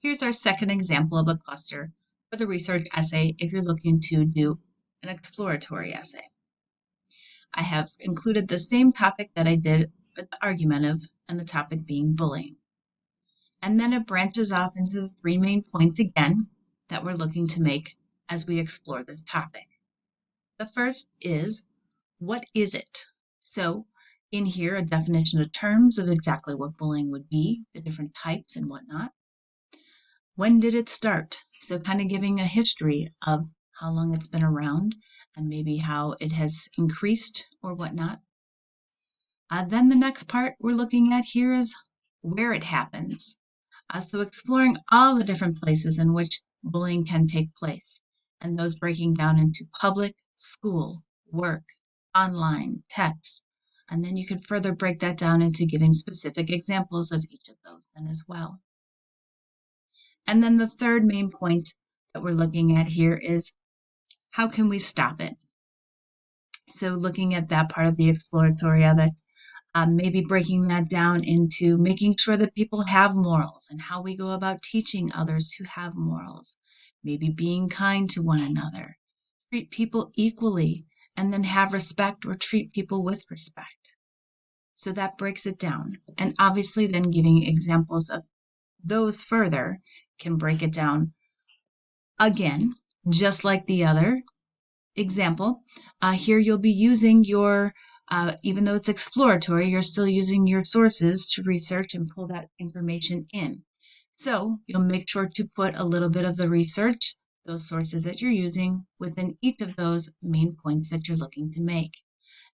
Here's our second example of a cluster for the research essay if you're looking to do an exploratory essay. I have included the same topic that I did with the argumentative and the topic being bullying. And then it branches off into the three main points again that we're looking to make as we explore this topic. The first is, what is it? So in here, a definition of terms of exactly what bullying would be, the different types and whatnot. When did it start? So kind of giving a history of how long it's been around and maybe how it has increased or whatnot. Then the next part we're looking at here is where it happens. So exploring all the different places in which bullying can take place, and those breaking down into public, school, work, online, text, and then you could further break that down into giving specific examples of each of those then as well. And then the third main point that we're looking at here is how can we stop it? So looking at that part of the exploratory of it, maybe breaking that down into making sure that people have morals and how we go about teaching others to have morals, maybe being kind to one another, treat people equally, and then have respect or treat people with respect. So that breaks it down. And obviously then giving examples of those further can break it down again, just like the other example. Here you'll be using your even though it's exploratory, you're still using your sources to research and pull that information in. So you'll make sure to put a little bit of the research, those sources that you're using, within each of those main points that you're looking to make.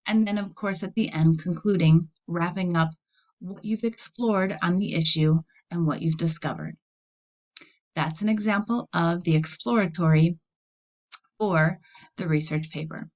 And then, of course, at the end, concluding, wrapping up what you've explored on the issue and what you've discovered. That's an example of the exploratory or the research paper.